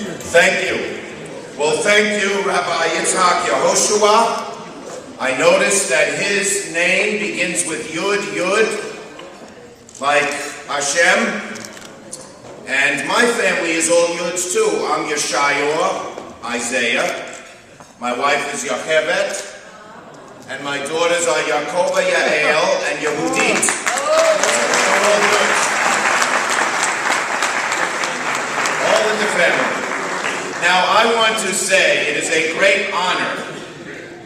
Thank you. Well, thank you, Rabbi Yitzhak Yehoshua. I noticed that his name begins with Yud, Yud, like Hashem. And my family is all Yuds too. I'm Yeshayahu, Isaiah. My wife is Yocheved. And my daughters are Yaakova, Yael, and Yehudit. All Yuds. All in the family. Now, I want to say it is a great honor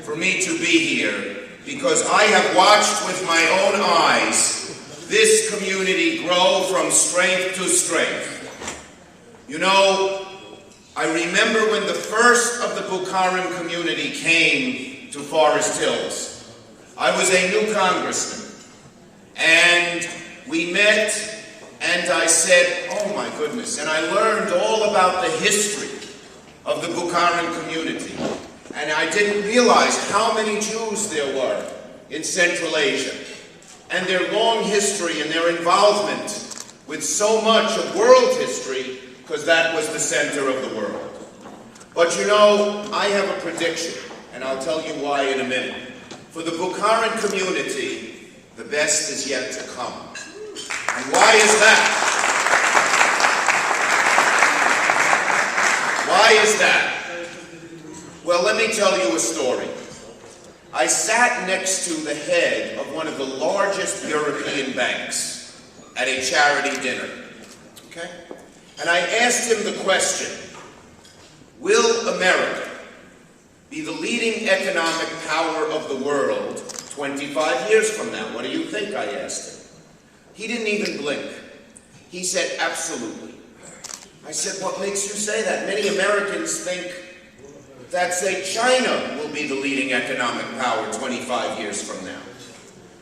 for me to be here because I have watched with my own eyes this community grow from strength to strength. You know, I remember when the first of the Bukharian community came to Forest Hills. I was a new congressman, and we met, and I said, oh my goodness, and I learned all about the history of the Bukharian community. And I didn't realize how many Jews there were in Central Asia, and their long history and their involvement with so much of world history, because that was the center of the world. But you know, I have a prediction, and I'll tell you why in a minute. For the Bukharian community, the best is yet to come. And why is that? Why is that? Well, let me tell you a story. I sat next to the head of one of the largest European banks at a charity dinner, okay? And I asked him the question, will America be the leading economic power of the world 25 years from now? What do you think, I asked him. He didn't even blink. He said, absolutely. I said, what makes you say that? Many Americans think that, say, China will be the leading economic power 25 years from now.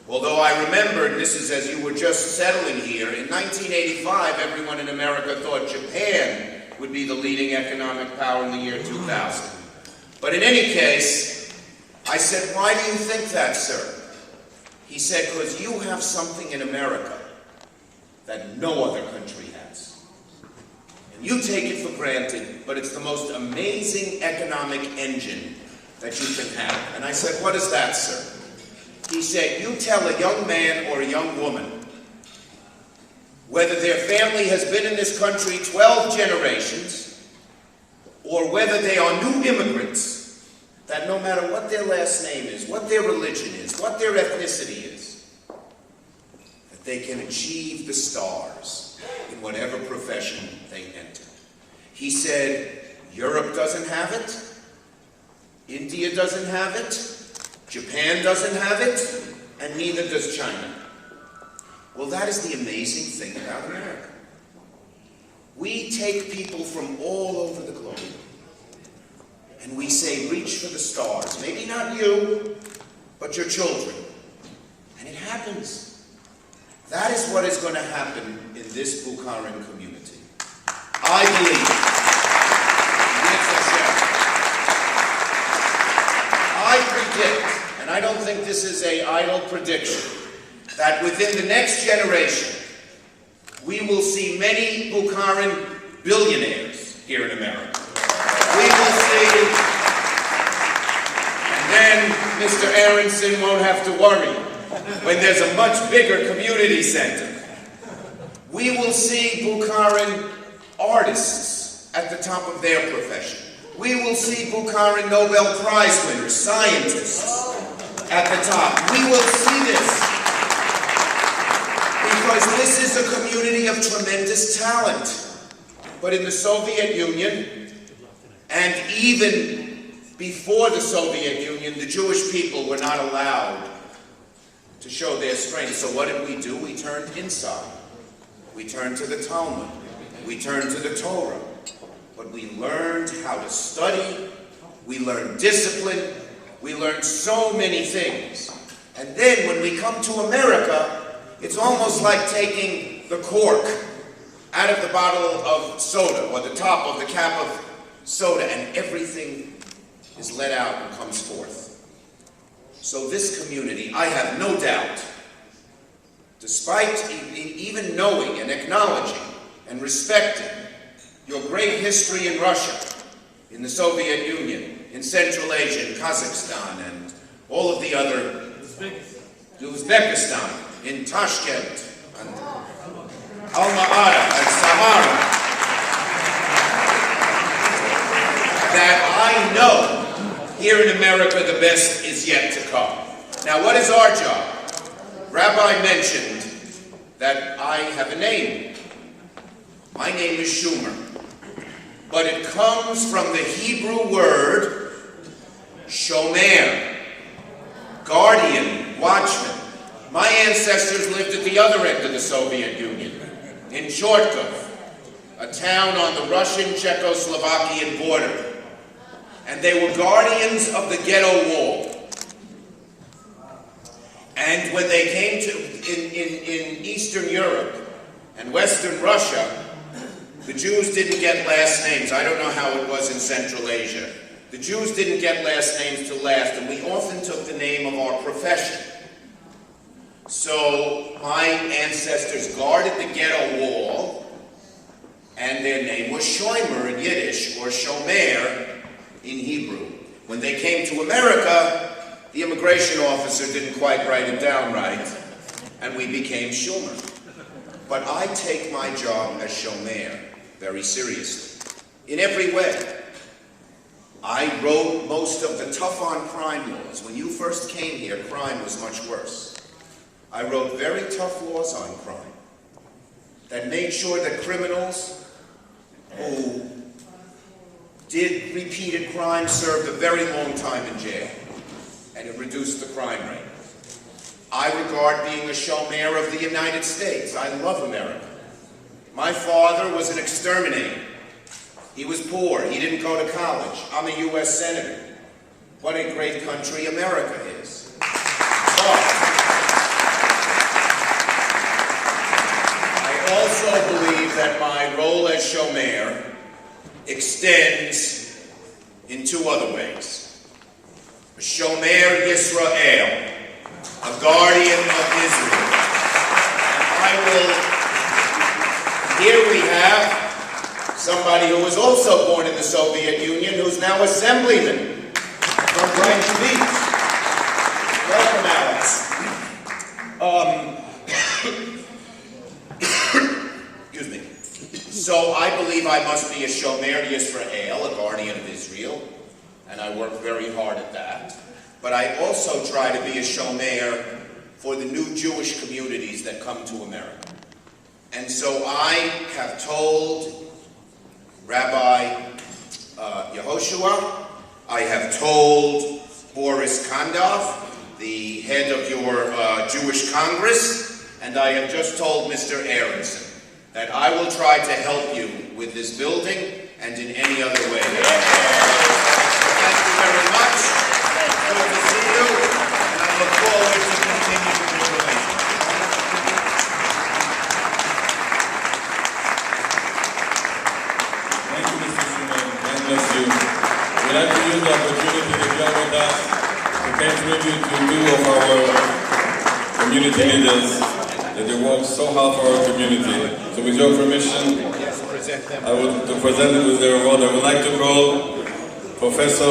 Although I remember, and this is as you were just settling here, in 1985, everyone in America thought Japan would be the leading economic power in the year 2000. But in any case, I said, why do you think that, sir? He said, because you have something in America that no other country has. And you take it for granted, but it's the most amazing economic engine that you can have. And I said, what is that, sir? He said, you tell a young man or a young woman whether their family has been in this country 12 generations or whether they are new immigrants, that no matter what their last name is, what their religion is, what their ethnicity is, that they can achieve the stars in whatever profession they enter. He said, Europe doesn't have it, India doesn't have it, Japan doesn't have it, and neither does China. Well, that is the amazing thing about America. We take people from all over the globe, and we say, reach for the stars. Maybe not you, but your children. And it happens. That is what is going to happen in this Bukharian community. I believe. I predict, and I don't think this is an idle prediction, that within the next generation, we will see many Bukharian billionaires here in America. We will see, and then Mr. Aronson won't have to worry when there's a much bigger community center. We will see Bukharian artists at the top of their profession. We will see Bukharian Nobel Prize winners, scientists at the top. We will see this because this is a community of tremendous talent. But in the Soviet Union, and even before the Soviet Union, the Jewish people were not allowed to show their strength. So what did we do? We turned inside. We turned to the Talmud. We turned to the Torah. But we learned how to study, we learned discipline, we learned so many things. And then when we come to America, it's almost like taking the cork out of the bottle of soda, or the top of the cap of soda, and everything is let out and comes forth. So this community, I have no doubt, despite even knowing and acknowledging and respecting your great history in Russia, in the Soviet Union, in Central Asia, in Kazakhstan, and all of the other, Uzbekistan, in Tashkent, and Alma-Ata, and Samara, that I know here in America the best is yet to come. Now, what is our job? Rabbi mentioned that I have a name. My name is Schumer, but it comes from the Hebrew word Shomer, guardian, watchman. My ancestors lived at the other end of the Soviet Union, in Chortkov, a town on the Russian-Czechoslovakian border. And they were guardians of the ghetto wall. And when they came to, in Eastern Europe and Western Russia, the Jews didn't get last names. I don't know how it was in Central Asia. The Jews didn't get last names till last, and we often took the name of our profession. So my ancestors guarded the ghetto wall, and their name was Shomer in Yiddish, or Shomer in Hebrew. When they came to America, the immigration officer didn't quite write it down right, and we became Schumer. But I take my job as Shomer very seriously, in every way. I wrote most of the tough-on-crime laws. When you first came here, crime was much worse. I wrote very tough laws on crime that made sure that criminals who did repeated crime served a very long time in jail, and it reduced the crime rate. I regard being a Shomer of the United States. I love America. My father was an exterminator. He was poor. He didn't go to college. I'm a U.S. Senator. What a great country America is. But I also believe that my role as Shomer extends in two other ways. A Shomer Yisrael, a guardian of Israel. And here we have somebody who was also born in the Soviet Union, who's now assemblyman from Brighton Beach. Welcome, Alex. Excuse me. So I believe I must be a Shomer Yisrael, a guardian of Israel, and I work very hard at that. But I also try to be a Shomer for the new Jewish communities that come to America. And so I have told Rabbi Yehoshua, I have told Boris Kandov, the head of your Jewish Congress, and I have just told Mr. Aronson that I will try to help you with this building and in any other way. Thank you very much. Good to see you, and I look forward to continuing the relationship. Thank you, Mr. Schumer. God bless you. We'd like to use the opportunity that you are with us to pay tribute to two of our community leaders that they work so hard for our community. So with your permission, I would present them with their award. I would like to call Professor